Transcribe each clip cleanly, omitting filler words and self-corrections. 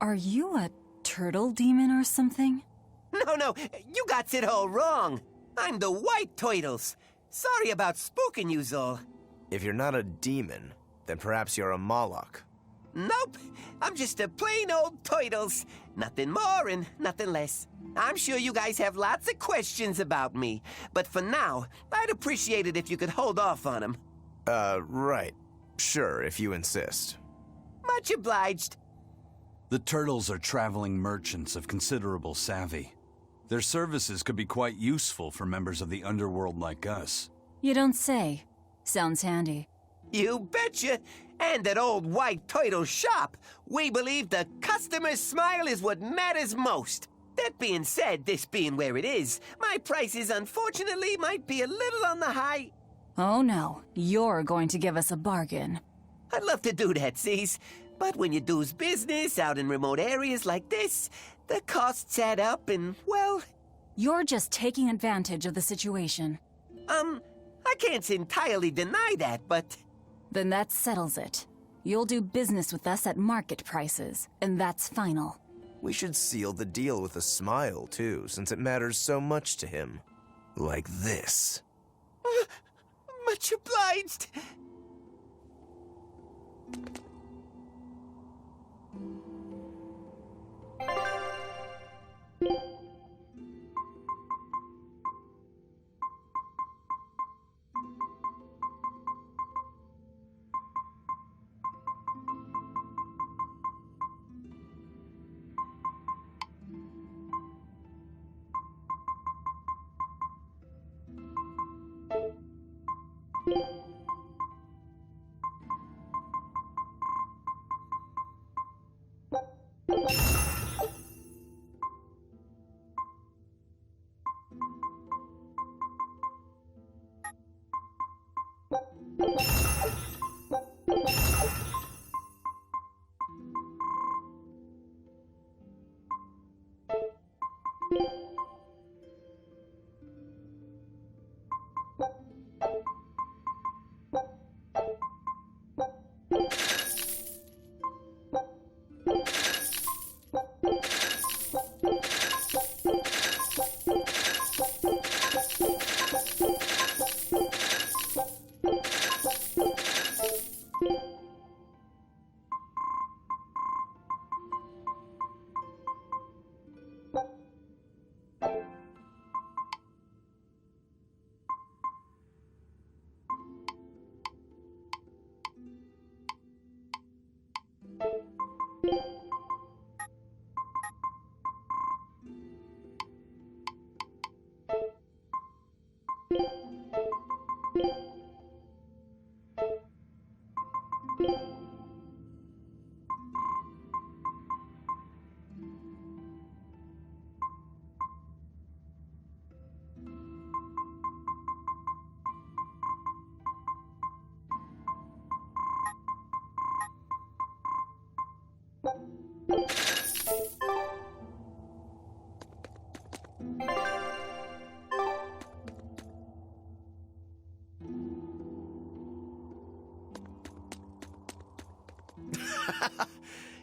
Are you a turtle demon or something? No, you got it all wrong. I'm the White Turtles. Sorry about spooking you, Zol. If you're not a demon, then perhaps you're a Moloch. Nope, I'm just a plain old Turtles. Nothing more and nothing less. I'm sure you guys have lots of questions about me, but for now, I'd appreciate it if you could hold off on them. Right. Sure, if you insist. Much obliged. The Turtles are traveling merchants of considerable savvy. Their services could be quite useful for members of the underworld like us. You don't say. Sounds handy. You betcha. And at old White Turtle shop, we believe the customer's smile is what matters most. That being said, this being where it is, my prices unfortunately might be a little on the high. Oh no, you're going to give us a bargain. I'd love to do that, Cease. But when you do's business out in remote areas like this, the costs add up and, well... You're just taking advantage of the situation. I can't entirely deny that, but... Then that settles it. You'll do business with us at market prices, and that's final. We should seal the deal with a smile, too, since it matters so much to him. Like this. Much obliged.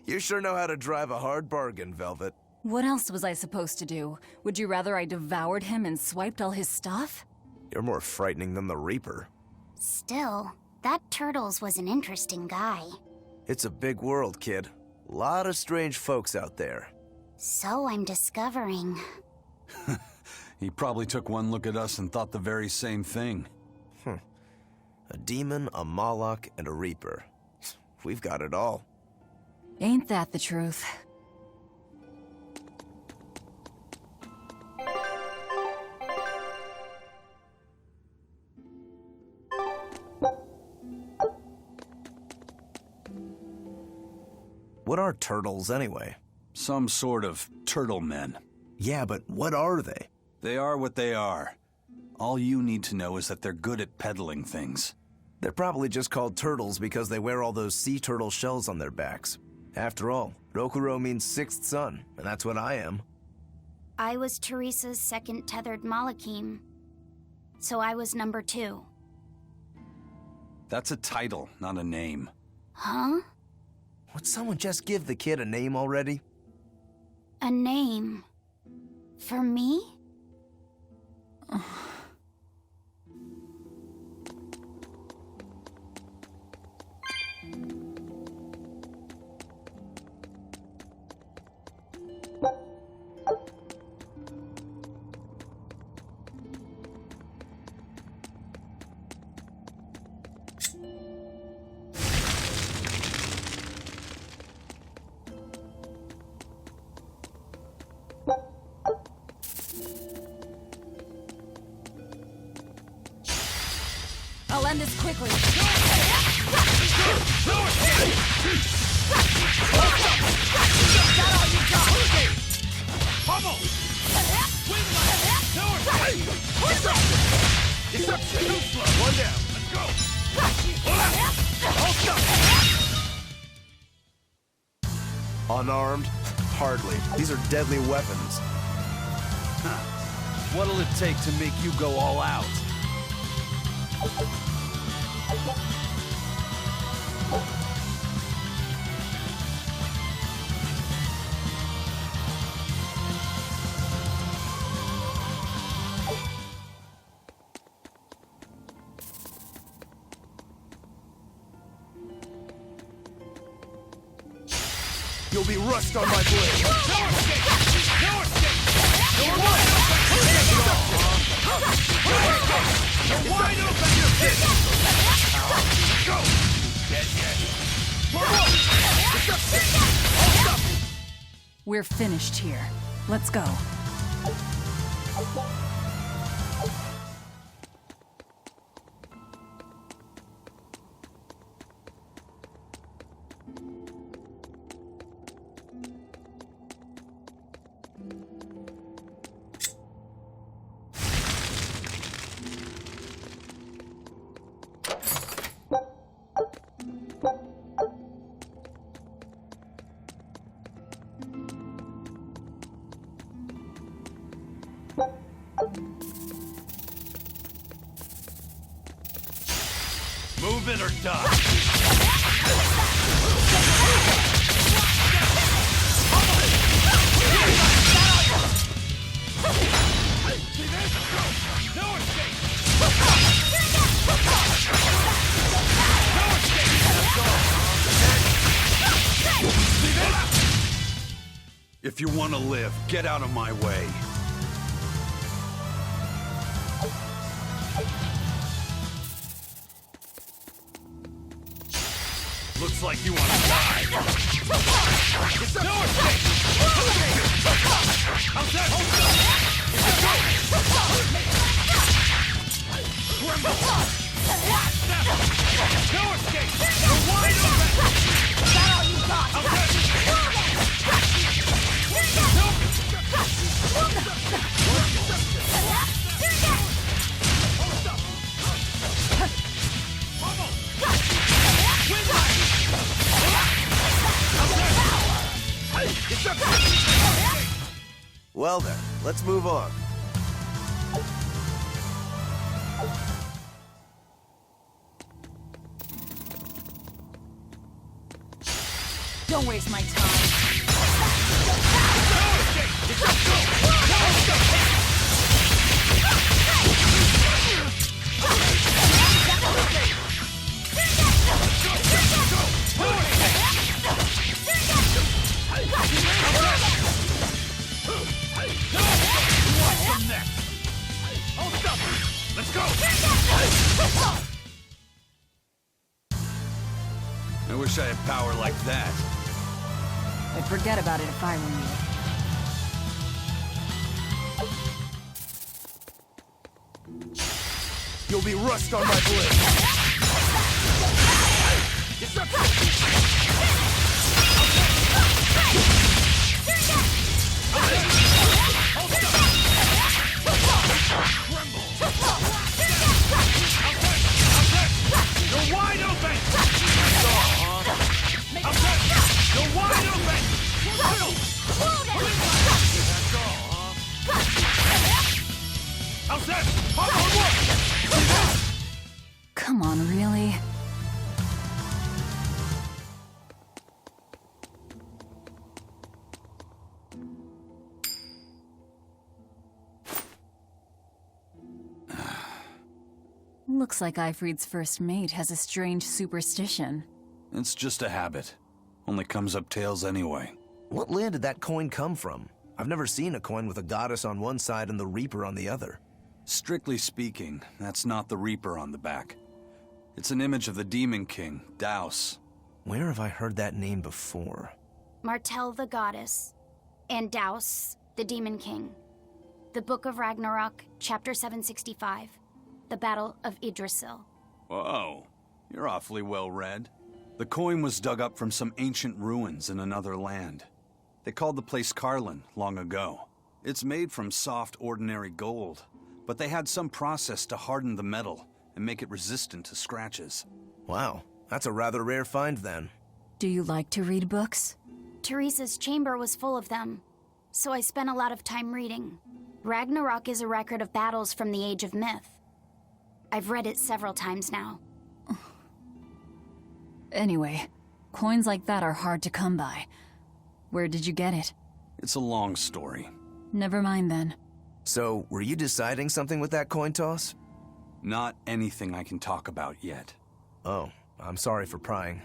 You sure know how to drive a hard bargain, Velvet. What else was I supposed to do? Would you rather I devoured him and swiped all his stuff? You're more frightening than the Reaper. Still, that Turtles was an interesting guy. It's a big world, kid. Lot of strange folks out there. So I'm discovering. He probably took one look at us and thought the very same thing. A demon, a Moloch, and a Reaper. We've got it all. Ain't that the truth? What are turtles, anyway? Some sort of turtle men. Yeah, but what are they? They are what they are. All you need to know is that they're good at peddling things. They're probably just called turtles because they wear all those sea turtle shells on their backs. After all, Rokuro means sixth son, and that's what I am. I was Teresa's second tethered Malachim, so I was number 2. That's a title, not a name. Huh? Would someone just give the kid a name already? A name. For me? I'll end this quickly. One down. Let's go. Unarmed? Hardly. These are deadly weapons. What'll it take to make you go all out? You'll be rust on my blade. We're finished here. Let's go. Move it or die. If you want to live, get out of my way. Looks like you want to die. No escape! You're wide open! Is that all you got? Well then, let's move on. Don't waste my time. Let's go! I wish I had power like that. I'd forget about it if I were you. You'll be rust on my blade. You're wide open! You're wide open! How's that? Come on, really? Looks like Ifrid's first mate has a strange superstition. It's just a habit. Only comes up tails anyway. What land did that coin come from? I've never seen a coin with a goddess on one side and the Reaper on the other. Strictly speaking, that's not the Reaper on the back. It's an image of the Demon King, Daus. Where have I heard that name before? Martel the goddess, and Daus, the demon king. The Book of Ragnarok, chapter 765. The Battle of Yggdrasil. Whoa, you're awfully well read. The coin was dug up from some ancient ruins in another land. They called the place Carlin long ago. It's made from soft, ordinary gold, but they had some process to harden the metal and make it resistant to scratches. Wow, that's a rather rare find then. Do you like to read books? Teresa's chamber was full of them, so I spent a lot of time reading. Ragnarok is a record of battles from the Age of Myth. I've read it several times now. Anyway, coins like that are hard to come by. Where did you get it? It's a long story. Never mind then. So, were you deciding something with that coin toss? Not anything I can talk about yet. Oh, I'm sorry for prying.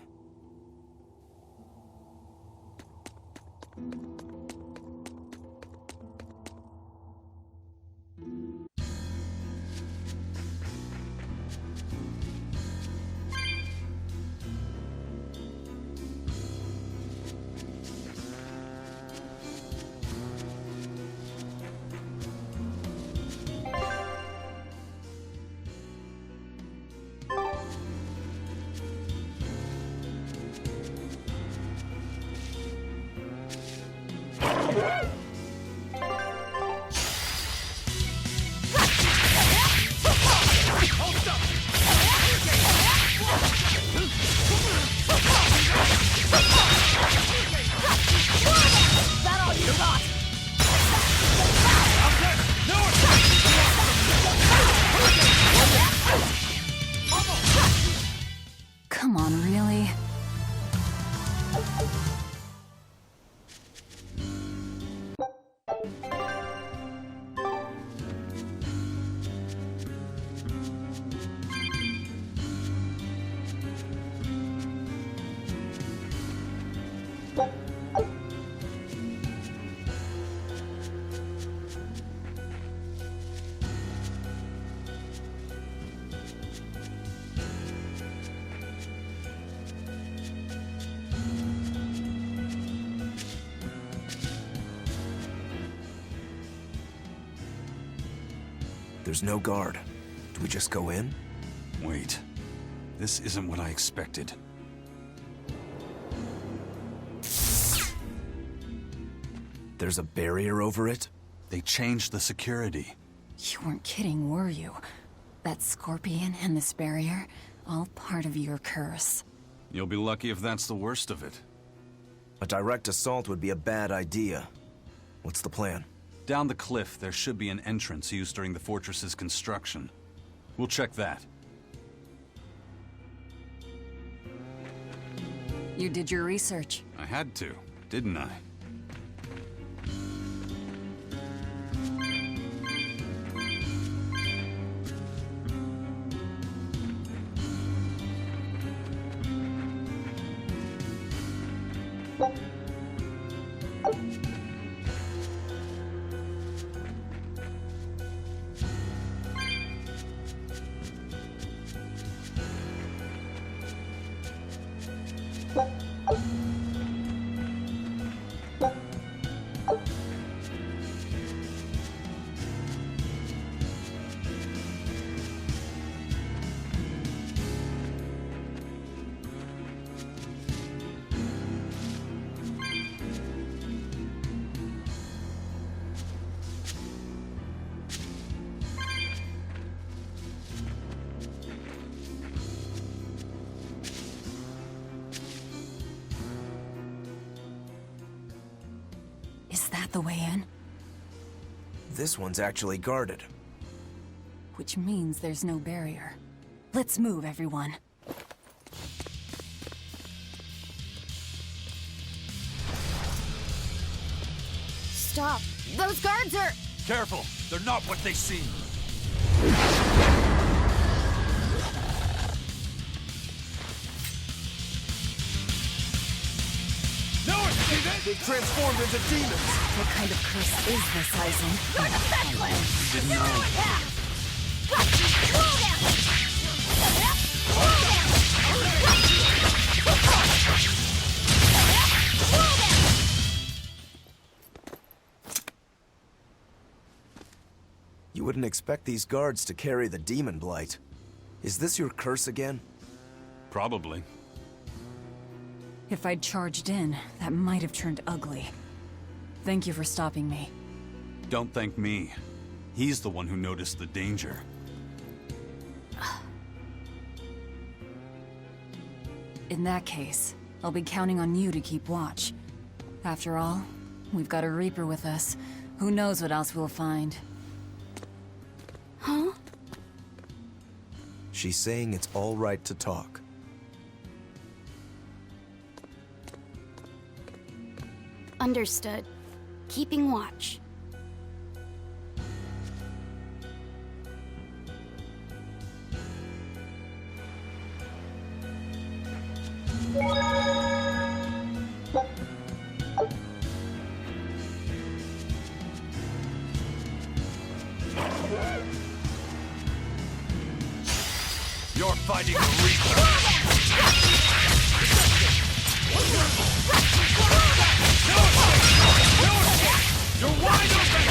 Come on, really? There's no guard. Do we just go in? Wait. This isn't what I expected. There's a barrier over it? They changed the security. You weren't kidding, were you? That scorpion and this barrier, all part of your curse. You'll be lucky if that's the worst of it. A direct assault would be a bad idea. What's the plan? Down the cliff, there should be an entrance used during the fortress's construction. We'll check that. You did your research. I had to, didn't I? Is that the way in? This one's actually guarded. Which means there's no barrier. Let's move, everyone. Stop! Those guards are... Careful! They're not what they seem! They've transformed into demons! What kind of curse is this, Eisen? Didn't know. You wouldn't expect these guards to carry the demon blight. Is this your curse again? Probably. If I'd charged in, that might have turned ugly. Thank you for stopping me. Don't thank me. He's the one who noticed the danger. In that case, I'll be counting on you to keep watch. After all, we've got a Reaper with us. Who knows what else we'll find. Huh? She's saying it's all right to talk. Understood. Keeping watch. You're fighting the Reaper! You're wide open!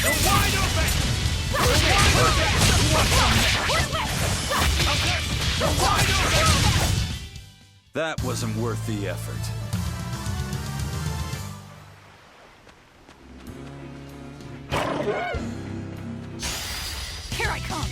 You're wide open! You're wide open! That wasn't worth the effort. Here I come!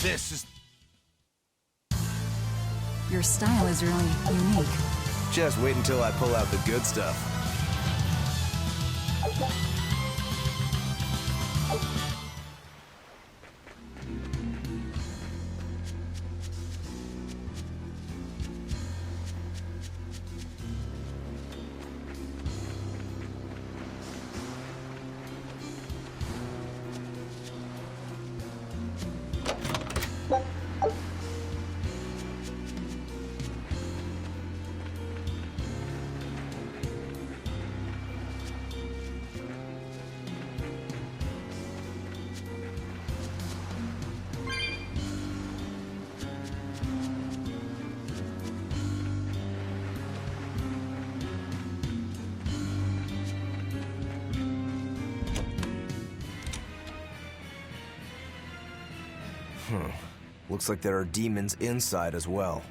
This is... Your style is really unique. Just wait until I pull out the good stuff. Looks like there are demons inside as well.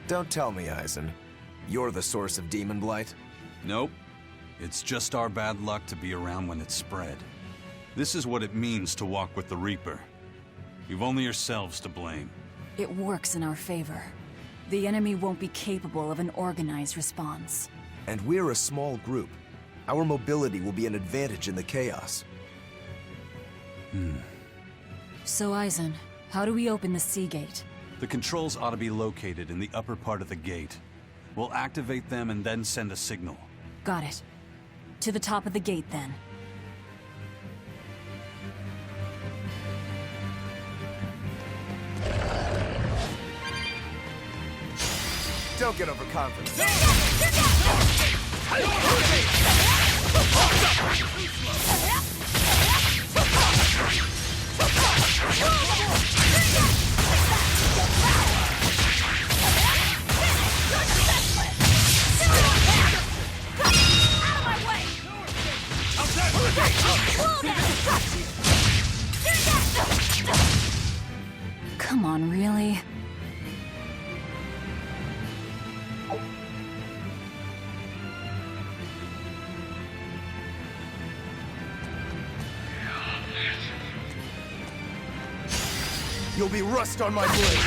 Don't tell me, Eisen. You're the source of demon blight? Nope. It's just our bad luck to be around when it's spread. This is what it means to walk with the Reaper. You've only yourselves to blame. It works in our favor. The enemy won't be capable of an organized response. And we're a small group. Our mobility will be an advantage in the chaos. So, Eisen, how do we open the Sea Gate? The controls ought to be located in the upper part of the gate. We'll activate them and then send a signal. Got it. To the top of the gate, then. Don't get overconfident. Come on, really? You'll be rust on my blade.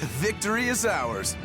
Victory is ours.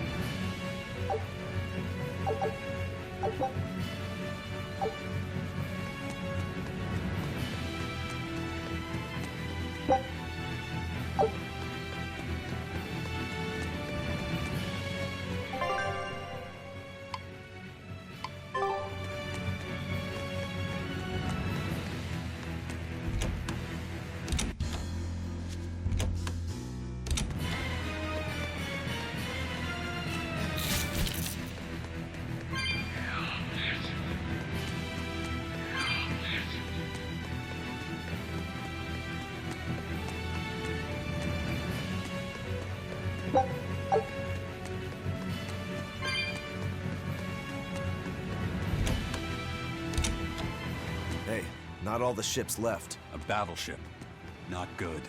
Hey, not all the ships left. A battleship. Not good.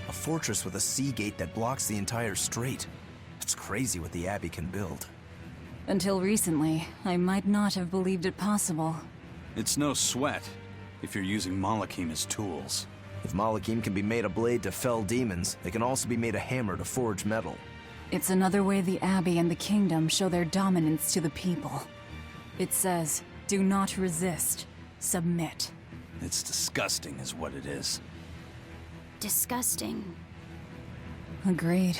A fortress with a sea gate that blocks the entire strait. It's crazy what the Abbey can build. Until recently, I might not have believed it possible. It's no sweat if you're using Malachim as tools. If Malachim can be made a blade to fell demons, it can also be made a hammer to forge metal. It's another way the Abbey and the Kingdom show their dominance to the people. It says, do not resist, submit. It's disgusting is what it is. Disgusting. Agreed.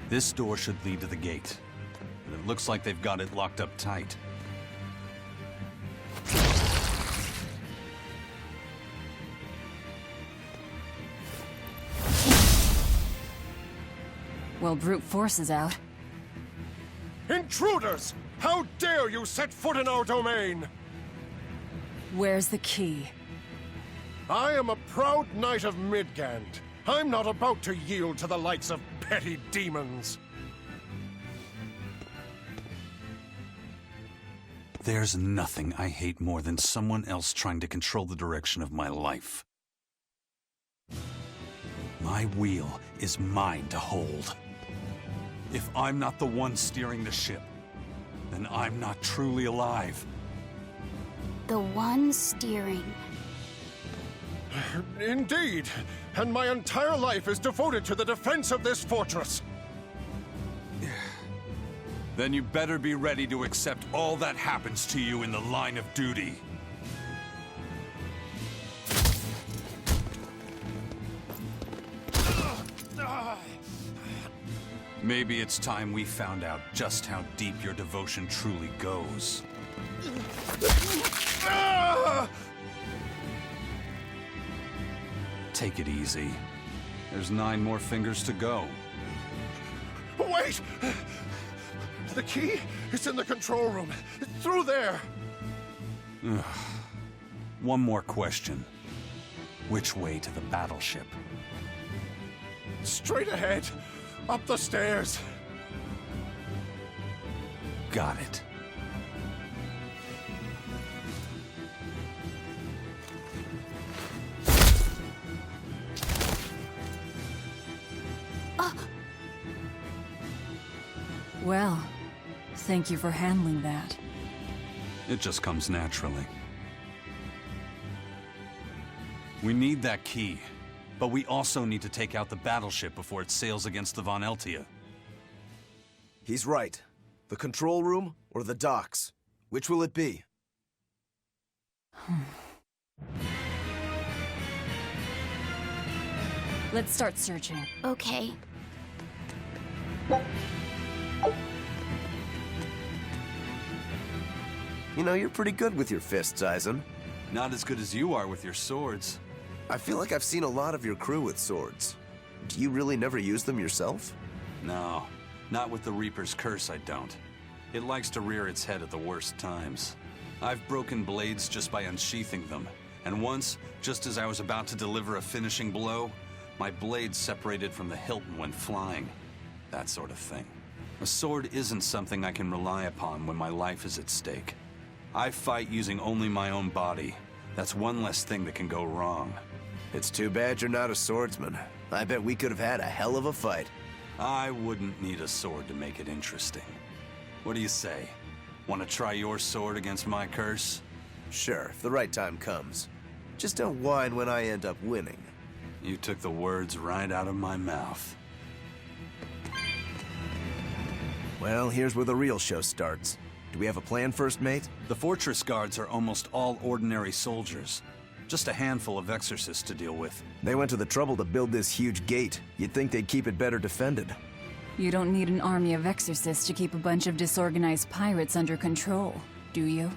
This door should lead to the gate, but it looks like they've got it locked up tight. Well, brute force is out. Intruders! How dare you set foot in our domain? Where's the key? I am a proud knight of Midgand. I'm not about to yield to the likes of petty demons. There's nothing I hate more than someone else trying to control the direction of my life. My wheel is mine to hold. If I'm not the one steering the ship, then I'm not truly alive. The one steering. Indeed, and my entire life is devoted to the defense of this fortress. Then you better be ready to accept all that happens to you in the line of duty. Maybe it's time we found out just how deep your devotion truly goes. Take it easy. There's 9 more fingers to go. Wait! The key is in the control room. Through there. One more question. Which way to the battleship? Straight ahead. Up the stairs. Got it. Well, thank you for handling that. It just comes naturally. We need that key, but we also need to take out the battleship before it sails against the Von Eltia. He's right. The control room or the docks? Which will it be? Let's start searching. Okay. You know, you're pretty good with your fists, Eisen. Not as good as you are with your swords. I feel like I've seen a lot of your crew with swords. Do you really never use them yourself? No, not with the Reaper's curse, I don't. It likes to rear its head at the worst times. I've broken blades just by unsheathing them, and once, just as I was about to deliver a finishing blow, my blade separated from the hilt and went flying. That sort of thing. A sword isn't something I can rely upon when my life is at stake. I fight using only my own body. That's one less thing that can go wrong. It's too bad you're not a swordsman. I bet we could have had a hell of a fight. I wouldn't need a sword to make it interesting. What do you say? Want to try your sword against my curse? Sure, if the right time comes. Just don't whine when I end up winning. You took the words right out of my mouth. Well, here's where the real show starts. Do we have a plan, First Mate? The fortress guards are almost all ordinary soldiers. Just a handful of exorcists to deal with. They went to the trouble to build this huge gate. You'd think they'd keep it better defended. You don't need an army of exorcists to keep a bunch of disorganized pirates under control, do you?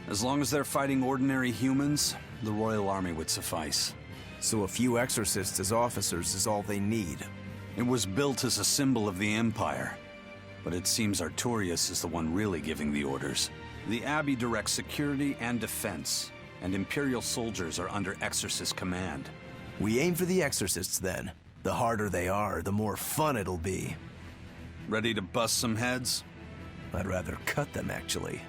As long as they're fighting ordinary humans, the Royal Army would suffice. So a few exorcists as officers is all they need. It was built as a symbol of the Empire. But it seems Artorias is the one really giving the orders. The Abbey directs security and defense, and Imperial soldiers are under Exorcist command. We aim for the exorcists then. The harder they are, the more fun it'll be. Ready to bust some heads? I'd rather cut them, actually.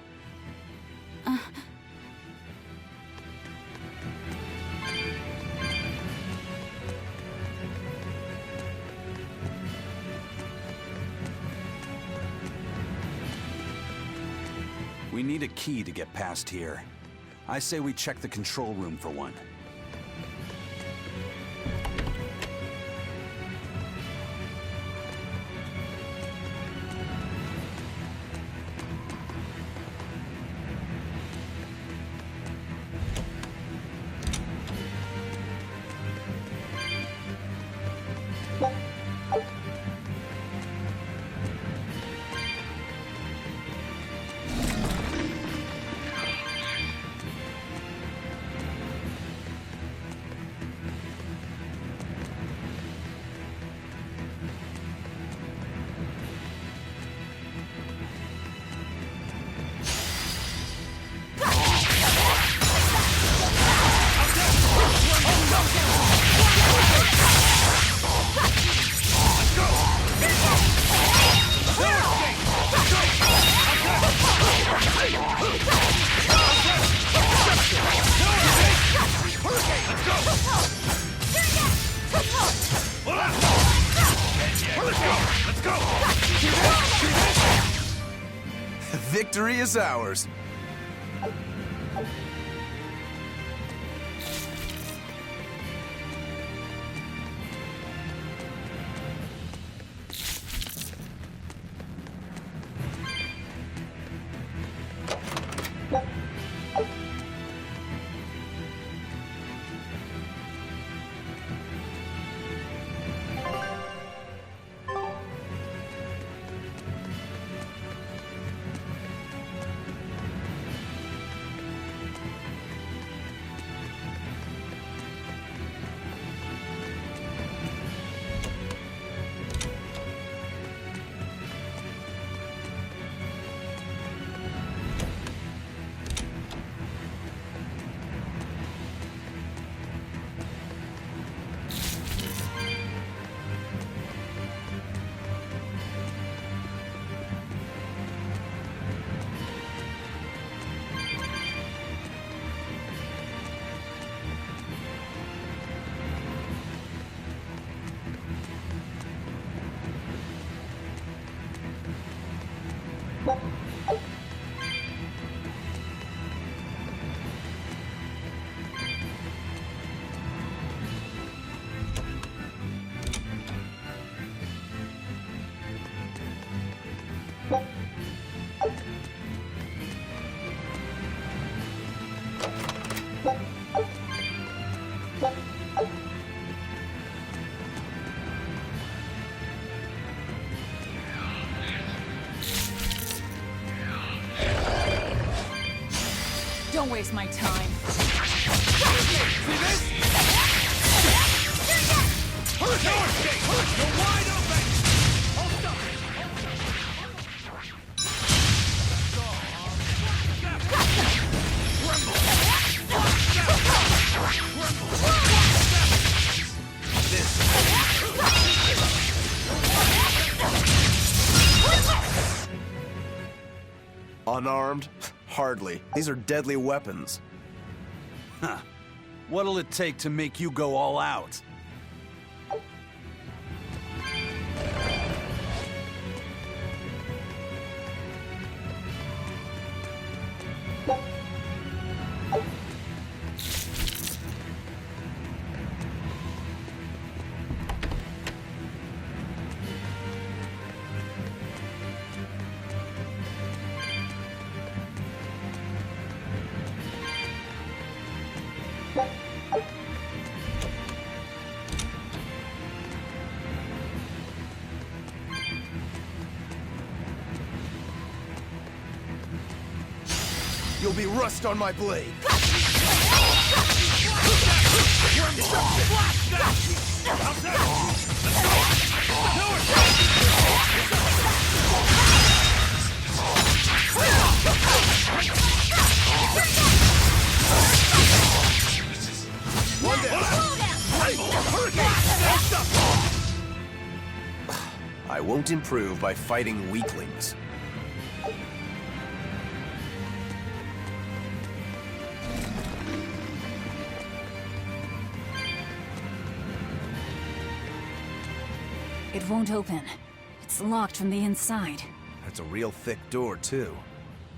We need a key to get past here. I say we check the control room for one. Victory is ours. Don't waste my time. Unarmed? Hardly. These are deadly weapons. Huh. What'll it take to make you go all out? You'll be rust on my blade. One down. I won't improve by fighting weaklings. It won't open. It's locked from the inside. That's a real thick door, too.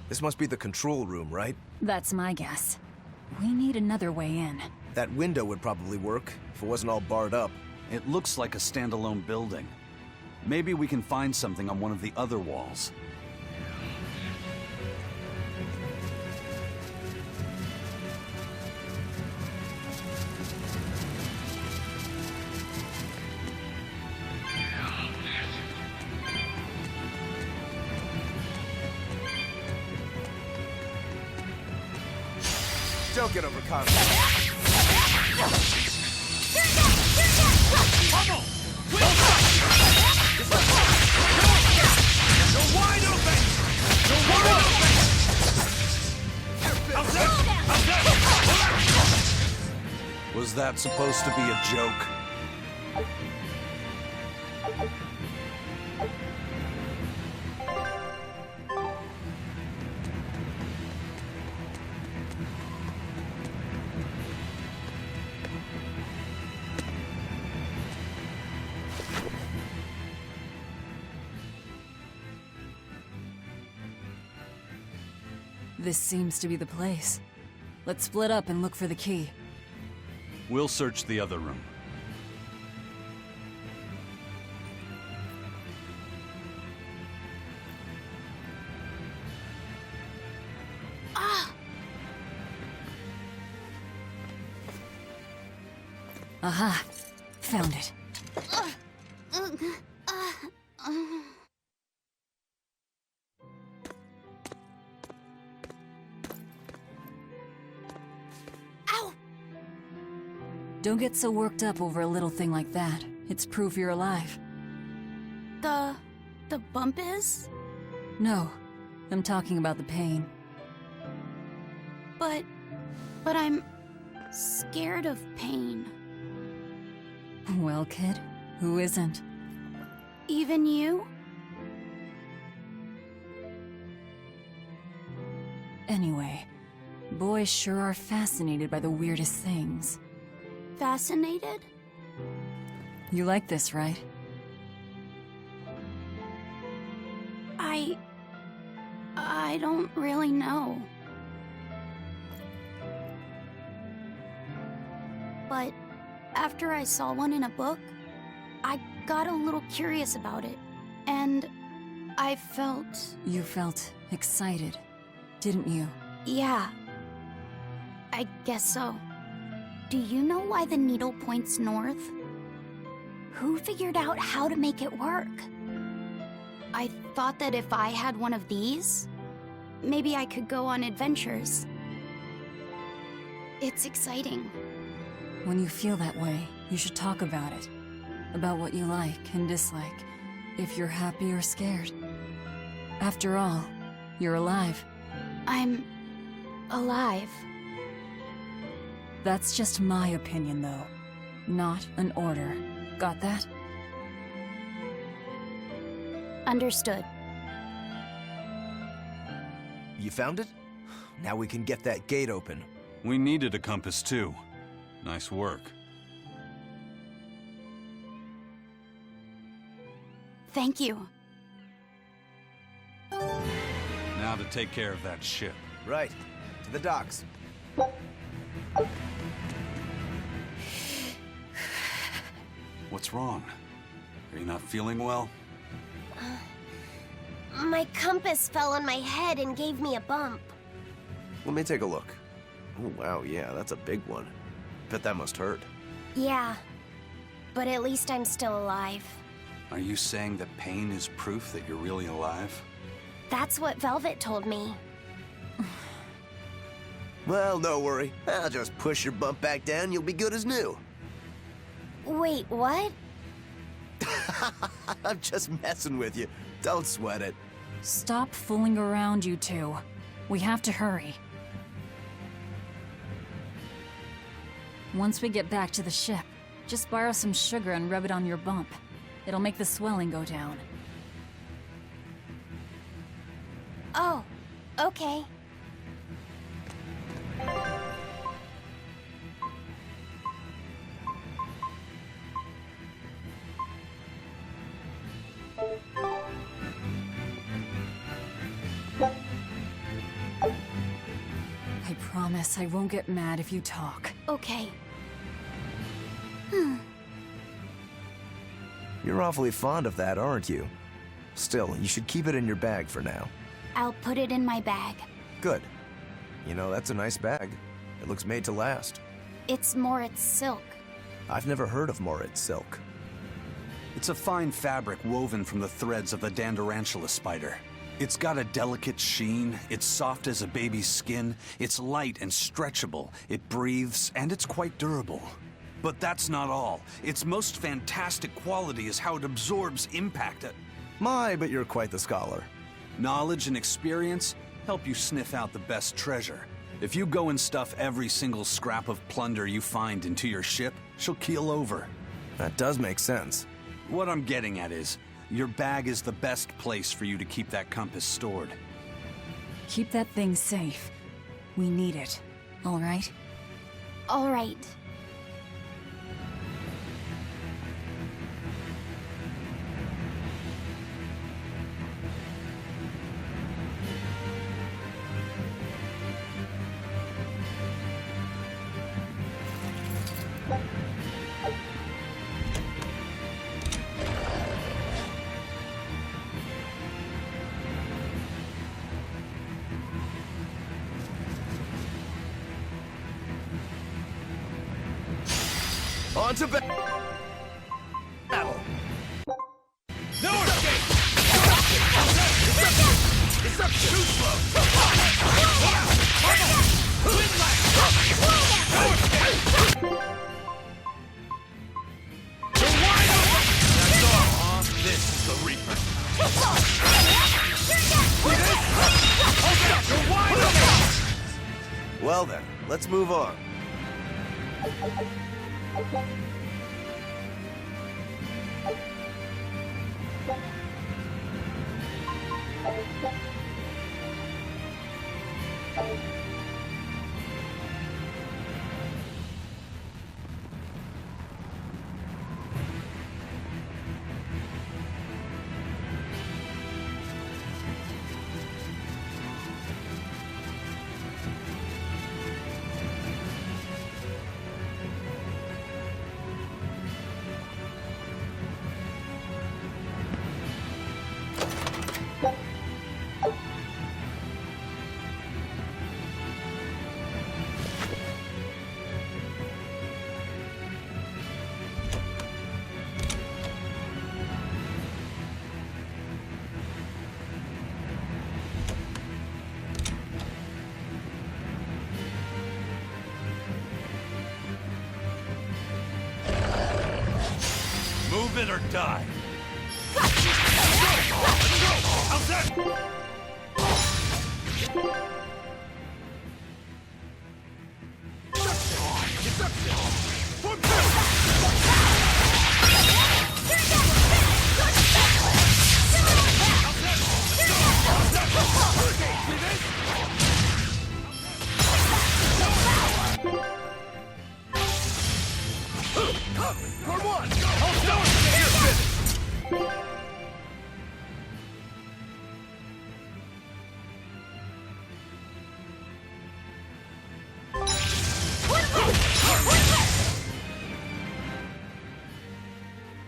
This must be the control room, right? That's my guess. We need another way in. That window would probably work, if it wasn't all barred up. It looks like a standalone building. Maybe we can find something on one of the other walls. Don't get overconfident. Was that supposed to be a joke? This seems to be the place. Let's split up and look for the key. We'll search the other room. Aha! Found it. Don't get so worked up over a little thing like that. It's proof you're alive. The bump is? No, I'm talking about the pain. But I'm scared of pain. Well, kid, who isn't? Even you? Anyway, boys sure are fascinated by the weirdest things. Fascinated? You like this, right? I don't really know. But after I saw one in a book, I got a little curious about it, and I felt... You felt excited, didn't you? Yeah. I guess so. Do you know why the needle points north? Who figured out how to make it work? I thought that if I had one of these, maybe I could go on adventures. It's exciting. When you feel that way, you should talk about it. About what you like and dislike, if you're happy or scared. After all, you're alive. I'm... alive. That's just my opinion, though. Not an order. Got that? Understood. You found it? Now we can get that gate open. We needed a compass too. Nice work. Thank you. Now to take care of that ship. Right. To the docks. What's wrong? Are you not feeling well? My compass fell on my head and gave me a bump. Let me take a look. Oh, wow, yeah, that's a big one. Bet that must hurt. Yeah, but at least I'm still alive. Are you saying that pain is proof that you're really alive? That's what Velvet told me. Well, no worry. I'll just push your bump back down, you'll be good as new. Wait, what? I'm just messing with you. Don't sweat it. Stop fooling around, you two. We have to hurry. Once we get back to the ship, just borrow some sugar and rub it on your bump. It'll make the swelling go down. Oh, okay. I promise I won't get mad if you talk. Okay. You're awfully fond of that, aren't you? Still, you should keep it in your bag for now. I'll put it in my bag. Good. You know, that's a nice bag. It looks made to last. It's Moritz silk. I've never heard of Moritz silk. It's a fine fabric woven from the threads of the Dandarantula spider. It's got a delicate sheen, it's soft as a baby's skin, it's light and stretchable, it breathes, and it's quite durable. But that's not all. Its most fantastic quality is how it absorbs impact. My, but you're quite the scholar. Knowledge and experience help you sniff out the best treasure. If you go and stuff every single scrap of plunder you find into your ship, she'll keel over. That does make sense. What I'm getting at is, your bag is the best place for you to keep that compass stored. Keep that thing safe. We need it, all right? All right. On to battle! No escape! It's up too slow! That's all, huh? This is the Reaper. You're wide open! Well then, let's move on. it or die.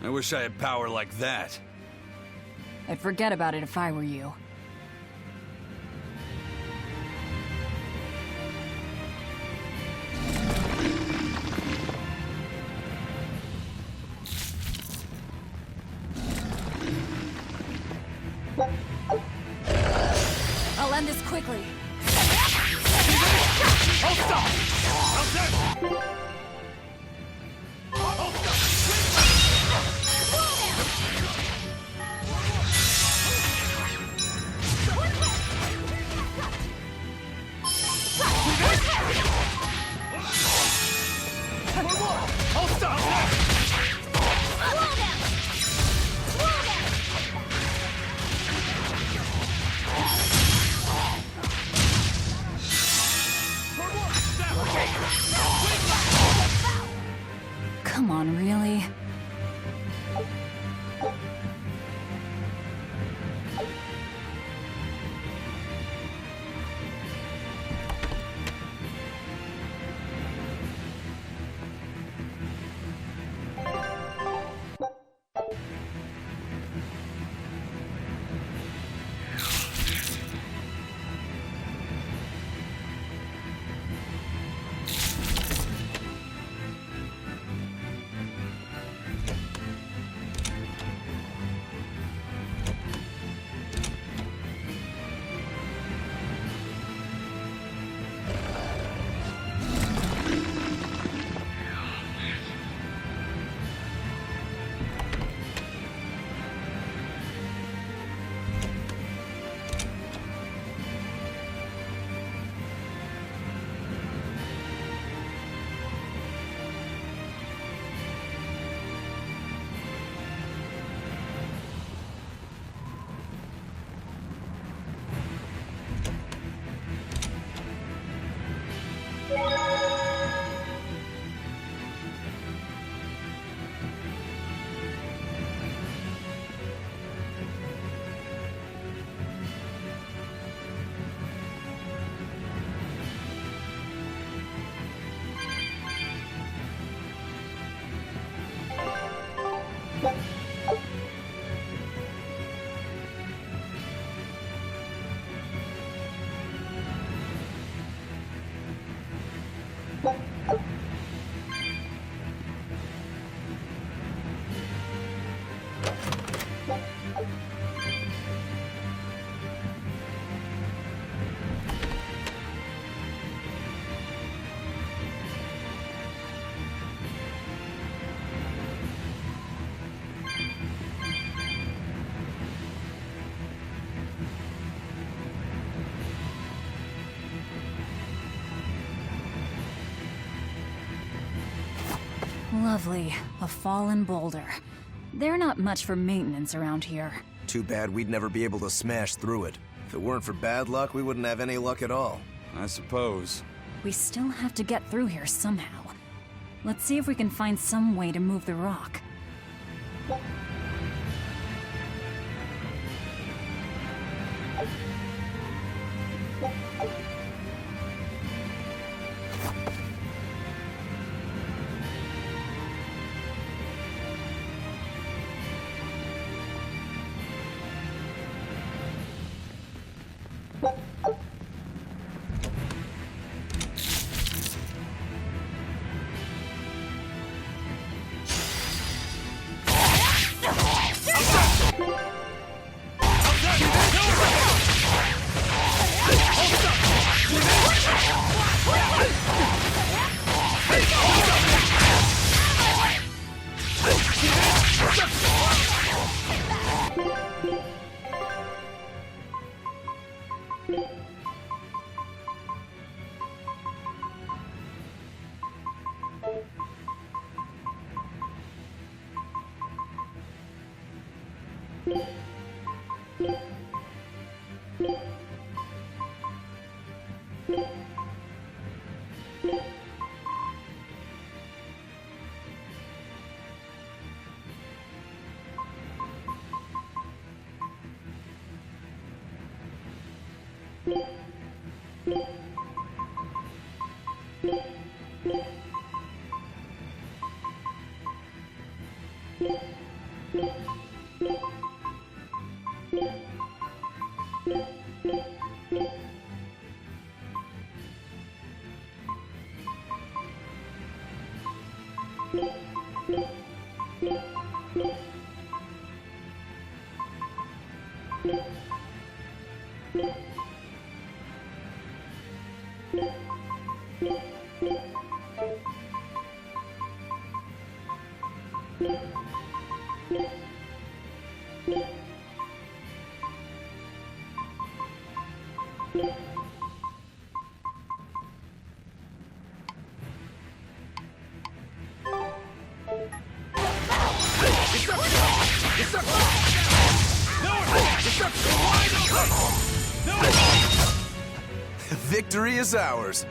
I wish I had power like that. I'd forget about it if I were you. I'll end this quickly. Hold stop! Come on, really? Lovely. A fallen boulder. They're not much for maintenance around here. Too bad we'd never be able to smash through it. If it weren't for bad luck, we wouldn't have any luck at all. I suppose. We still have to get through here somehow. Let's see if we can find some way to move the rock. Victory is ours.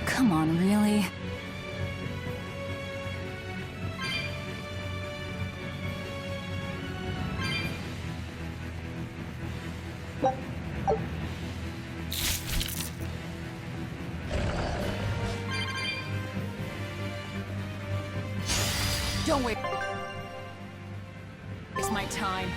Come on, really? Don't waste my time.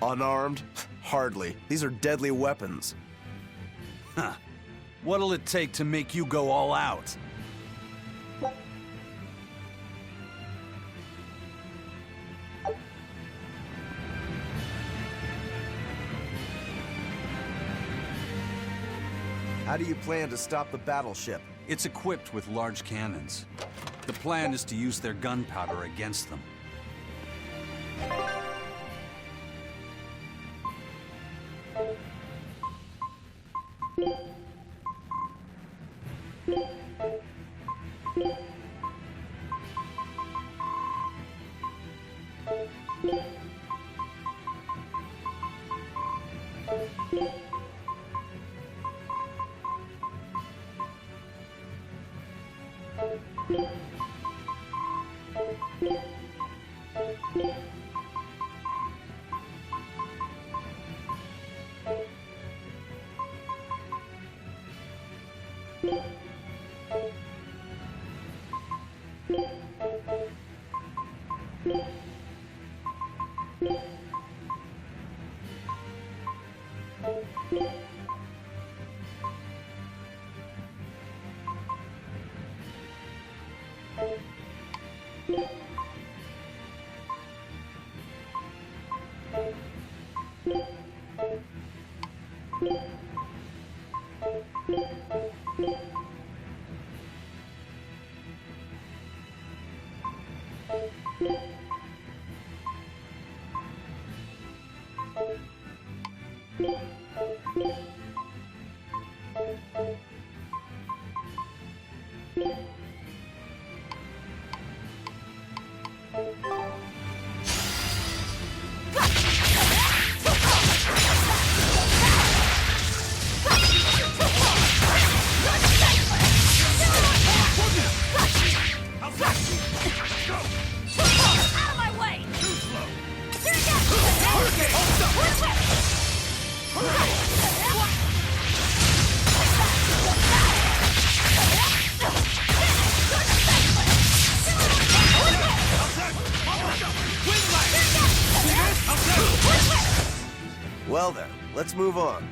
Unarmed? Hardly. These are deadly weapons. Huh. What'll it take to make you go all out? How do you plan to stop the battleship? It's equipped with large cannons. The plan is to use their gunpowder against them. Well then, let's move on.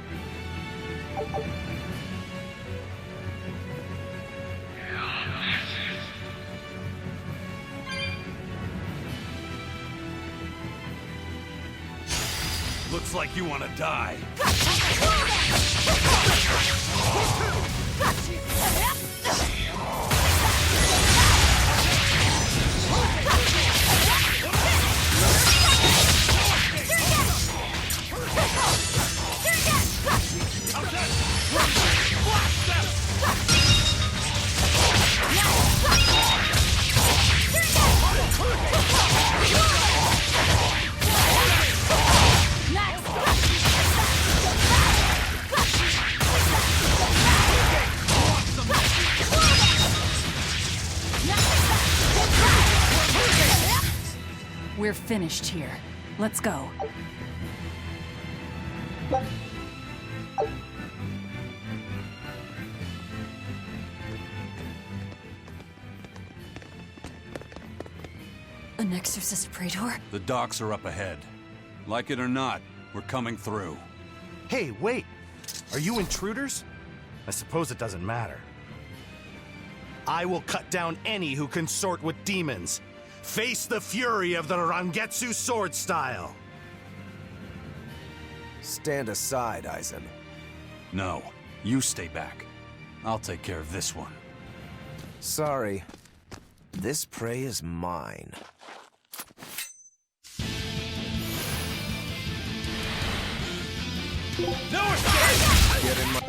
Looks like you want to die. We're finished here. Let's go. An exorcist praetor? The docks are up ahead. Like it or not, we're coming through. Hey, wait! Are you intruders? I suppose it doesn't matter. I will cut down any who consort with demons. Face the fury of the Rangetsu sword style! Stand aside, Aizen. No, you stay back. I'll take care of this one. Sorry. This prey is mine. No escape! Get in my...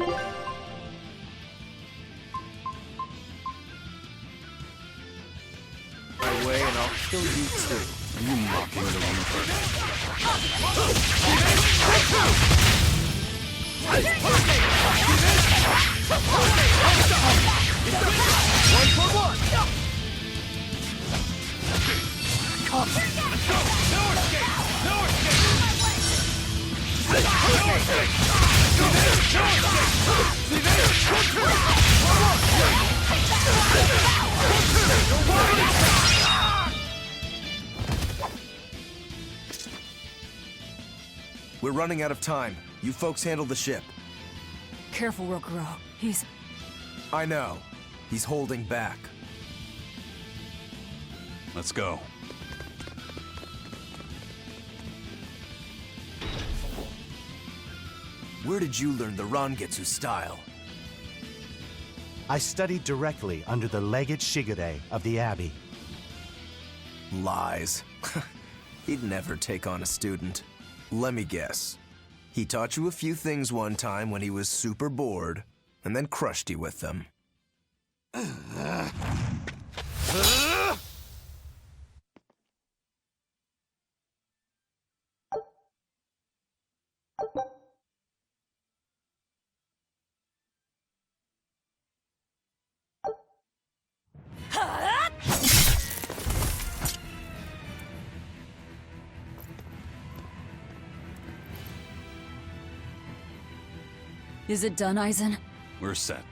my way and I'll kill you too. Are you mocking the Reaper? We're running out of time. You folks handle the ship. Careful, Rokuro. He's... I know. He's holding back. Let's go. Where did you learn the Rangetsu style? I studied directly under the Legate Shigure of the Abbey. Lies. He'd never take on a student. Let me guess. He taught you a few things one time when he was super bored, and then crushed you with them. Is it done, Eisen? We're set.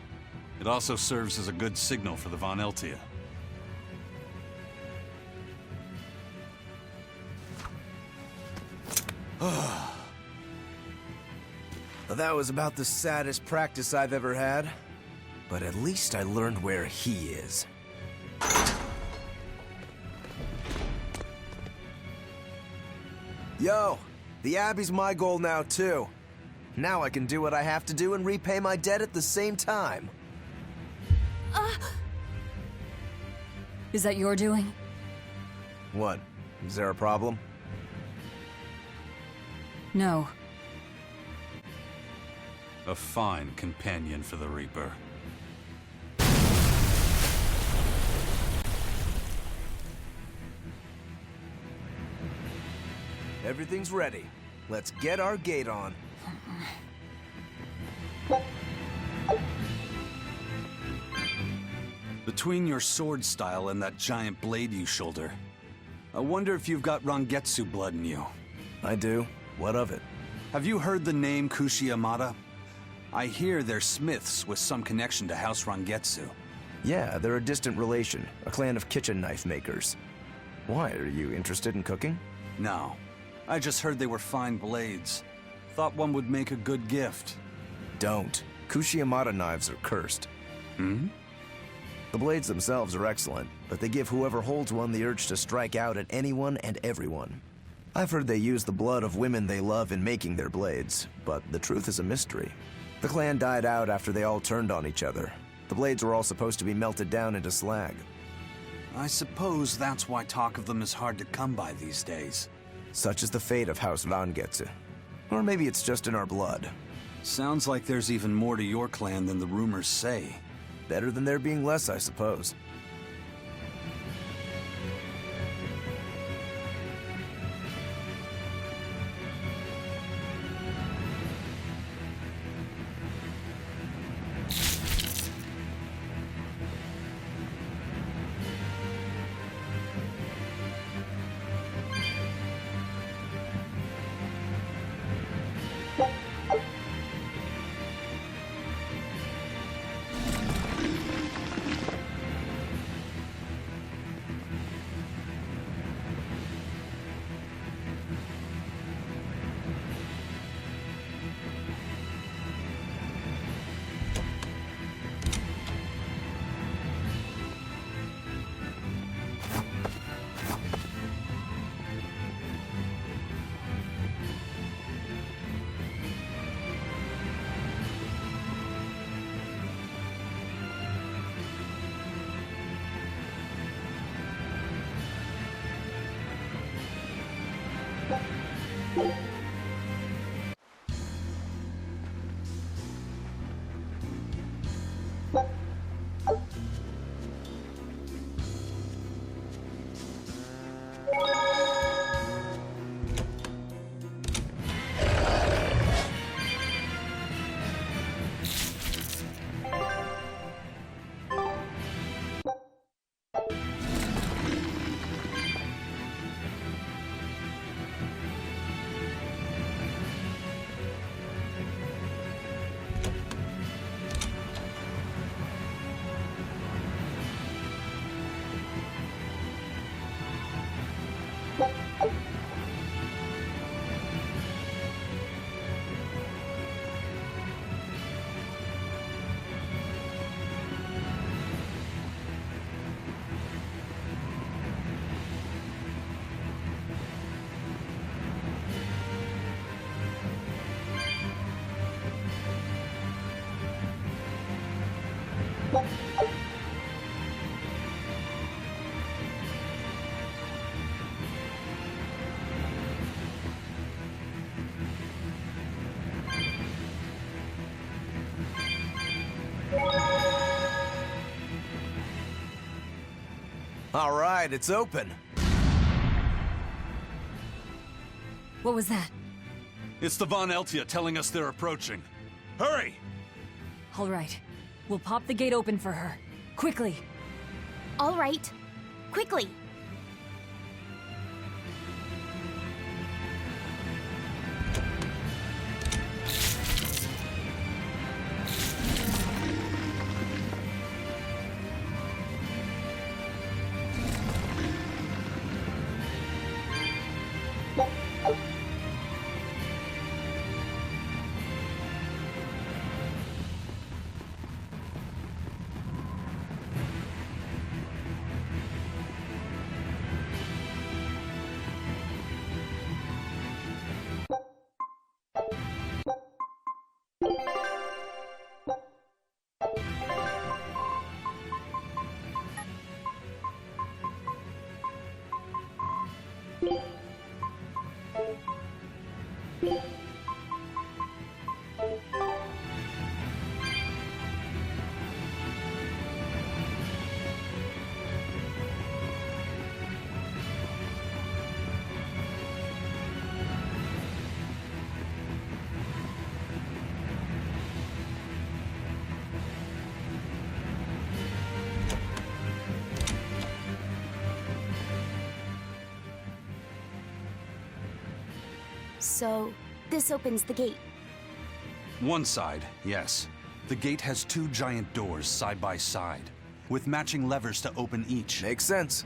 It also serves as a good signal for the Von Eltia. That was about the saddest practice I've ever had. But at least I learned where he is. Yo, the Abbey's my goal now, too. Now I can do what I have to do and repay my debt at the same time. Is that your doing? What? Is there a problem? No. A fine companion for the Reaper. Everything's ready. Let's get our gate on. Between your sword style and that giant blade you shoulder, I wonder if you've got Rangetsu blood in you. I do. What of it? Have you heard the name Kushi-Yamada? I hear they're smiths with some connection to House Rangetsu. Yeah, they're a distant relation, a clan of kitchen knife makers. Why, are you interested in cooking? No. I just heard they were fine blades. Thought one would make a good gift. Don't. Kushi-Yamada knives are cursed. Hmm? The blades themselves are excellent, but they give whoever holds one the urge to strike out at anyone and everyone. I've heard they use the blood of women they love in making their blades, but the truth is a mystery. The clan died out after they all turned on each other. The blades were all supposed to be melted down into slag. I suppose that's why talk of them is hard to come by these days. Such is the fate of House Rangetsu. Or maybe it's just in our blood. Sounds like there's even more to your clan than the rumors say. Better than there being less, I suppose. All right, it's open. What was that? It's the Von Eltia telling us they're approaching. Hurry! All right. We'll pop the gate open for her. Quickly. All right. Quickly. So, this opens the gate. One side, yes. The gate has two giant doors side by side, with matching levers to open each. Makes sense.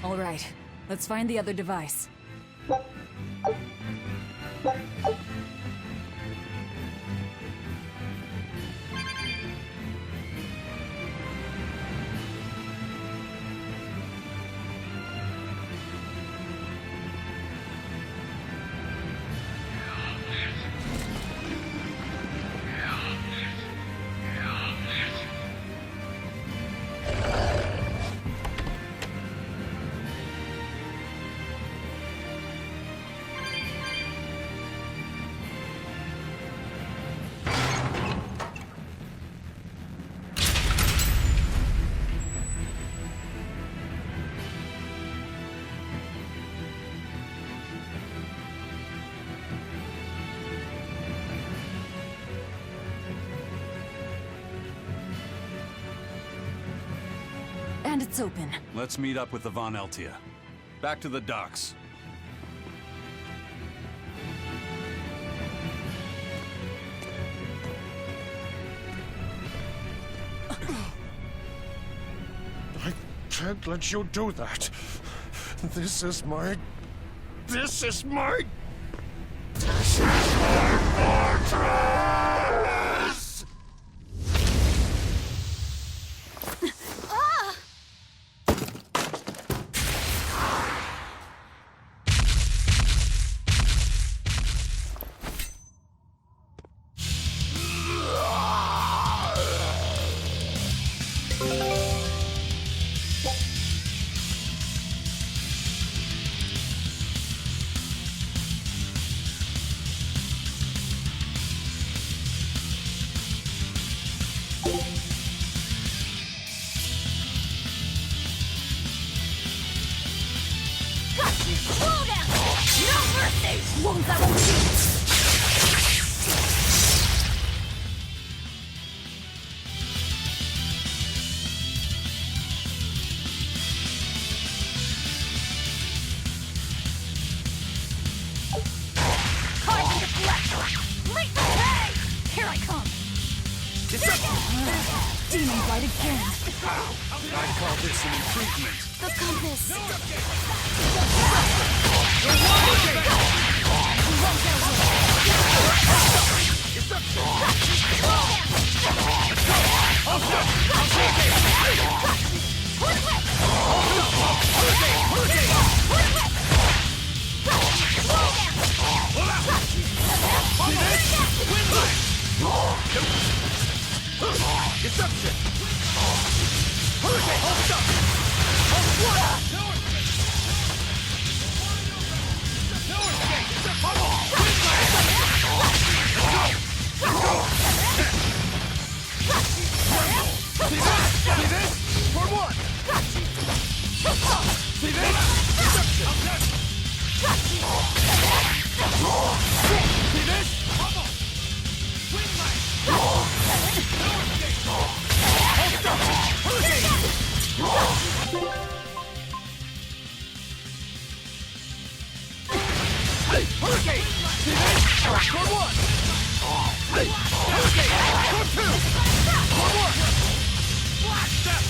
All right, let's find the other device. And it's open. Let's meet up with the Von Eltia. Back to the docks. I can't let you do that. This is my fortress! Demon bite again. I'd call this an improvement. The compass! Deception! Hurricane! Hold up! See this? For one! See this? Deception! See this? Hurricane! See this? For one! Hurricane! For two! For one! Black step!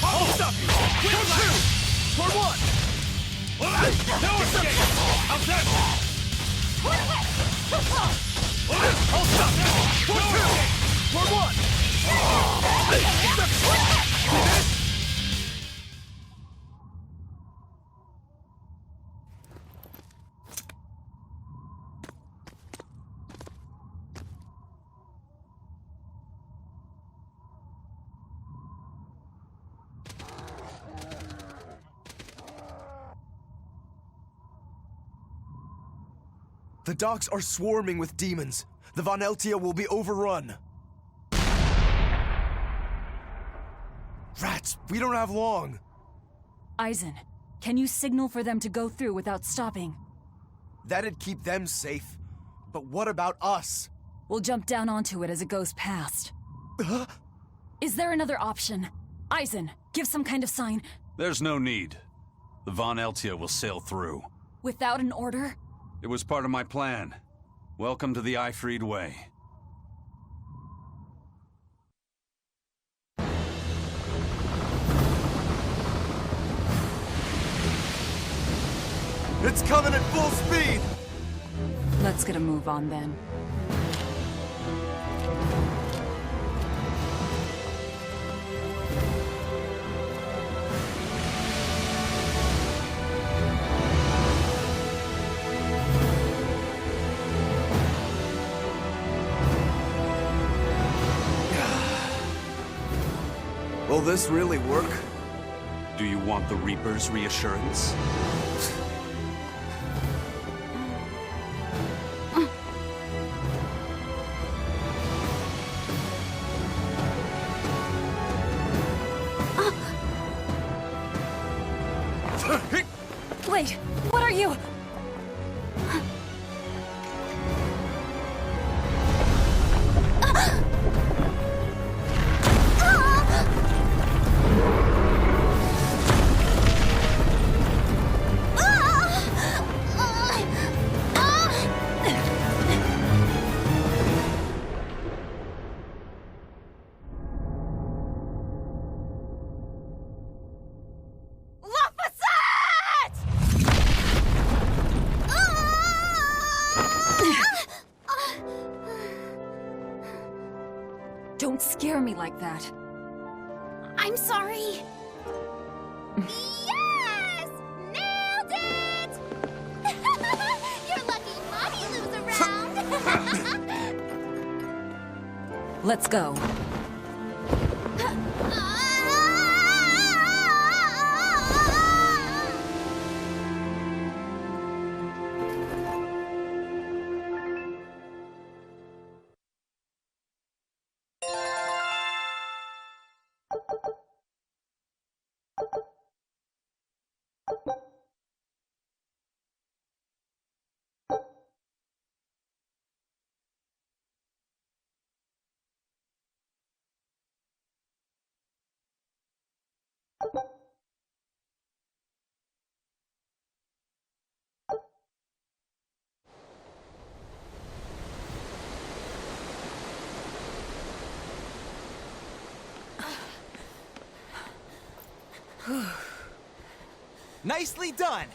I'll stop you! For two! For one! No escape! I'll step! I'll stop! For two! For one! See this? The docks are swarming with demons. The Von Eltia will be overrun. Rats, we don't have long. Eisen, can you signal for them to go through without stopping? That'd keep them safe. But what about us? We'll jump down onto it as it goes past. Is there another option? Eisen, give some kind of sign. There's no need. The Von Eltia will sail through. Without an order? It was part of my plan. Welcome to the Ifried Way. It's coming at full speed! Let's get a move on then. Will this really work? Do you want the Reaper's reassurance? Wait, what are you? Don't scare me like that. I'm sorry. Yes! Nailed it! You're lucky Magilu's around. Let's go. Nicely done!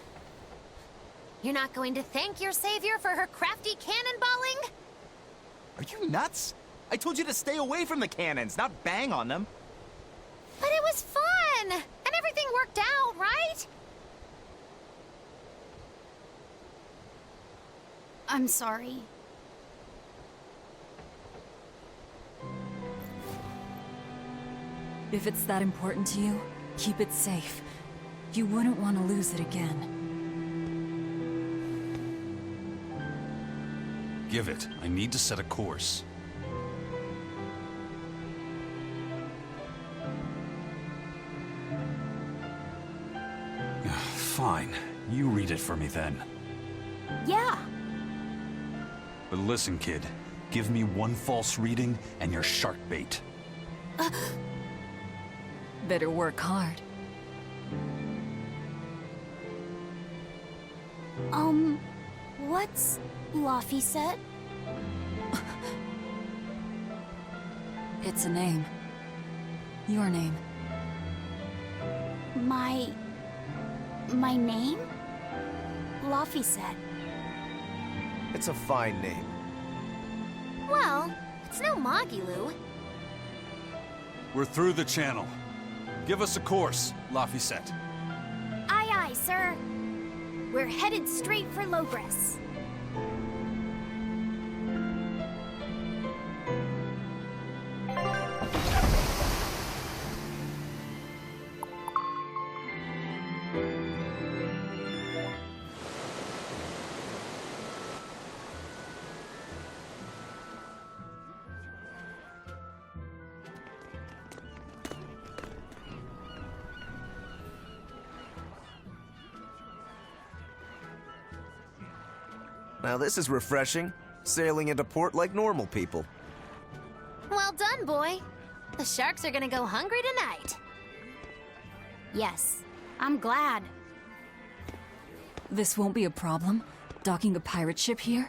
You're not going to thank your savior for her crafty cannonballing? Are you nuts? I told you to stay away from the cannons, not bang on them. But it was fun! And everything worked out, right? I'm sorry. If it's that important to you, keep it safe. You wouldn't want to lose it again. Give it. I need to set a course. Fine. You read it for me then. Yeah. But listen, kid. Give me one false reading and you're shark bait. Better work hard. What's Laphicet? It's a name. Your name. My name? Laphicet. It's a fine name. Well, it's no Magilu. We're through the channel. Give us a course, Laphicet. Aye, aye, sir. We're headed straight for Logres. Now this is refreshing. Sailing into port like normal people. Well done, boy. The sharks are gonna go hungry tonight. Yes, I'm glad. This won't be a problem, docking a pirate ship here?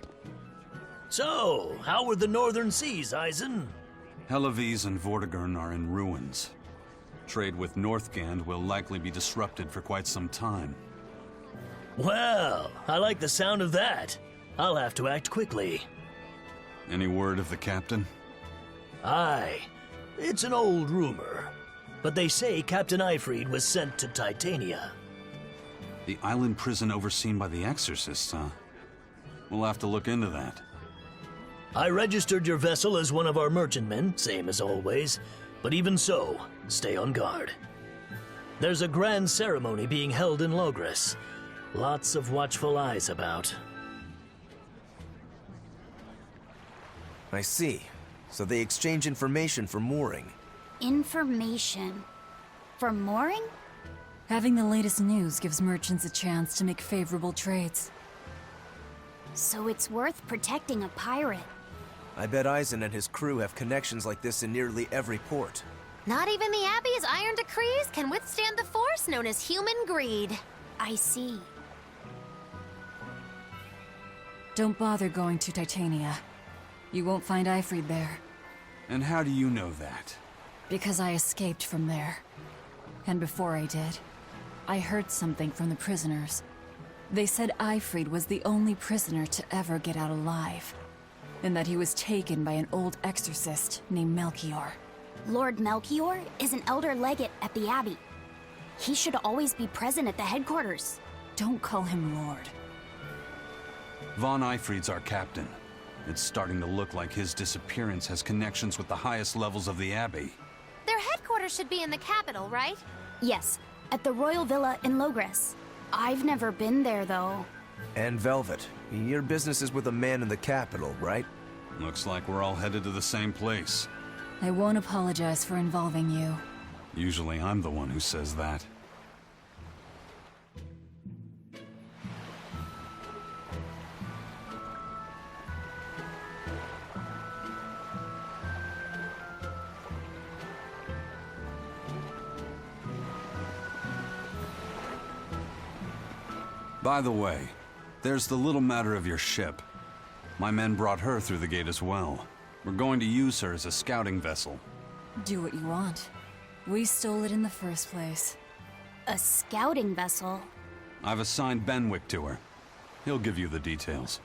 So, how were the northern seas, Eisen? Helavis and Vortigern are in ruins. Trade with Northgand will likely be disrupted for quite some time. Well, I like the sound of that. I'll have to act quickly. Any word of the captain? Aye. It's an old rumor. But they say Captain Eifried was sent to Titania. The island prison overseen by the exorcists, huh? We'll have to look into that. I registered your vessel as one of our merchantmen, same as always. But even so, stay on guard. There's a grand ceremony being held in Logres. Lots of watchful eyes about. I see. So they exchange information for mooring. Information. For mooring? Having the latest news gives merchants a chance to make favorable trades. So it's worth protecting a pirate. I bet Eisen and his crew have connections like this in nearly every port. Not even the Abbey's iron decrees can withstand the force known as human greed. I see. Don't bother going to Titania. You won't find Eifried there, And how do you know that? because I escaped from there. And before I did, I heard something from the prisoners. They said Eifried was the only prisoner to ever get out alive, and that he was taken by an old exorcist named Melchior. Lord Melchior is an elder legate at the Abbey. He should always be present at the headquarters. Don't call him Lord. Von Eifried's our captain. It's starting to look like his disappearance has connections with the highest levels of the Abbey. Their headquarters should be in the capital, right? Yes, at the Royal Villa in Logres. I've never been there, though. And Velvet, your business is with a man in the capital, right? Looks like we're all headed to the same place. I won't apologize for involving you. Usually I'm the one who says that. By the way, there's the little matter of your ship. My men brought her through the gate as well. We're going to use her as a scouting vessel. Do what you want. We stole it in the first place. A scouting vessel. I've assigned Benwick to her. He'll give you the details.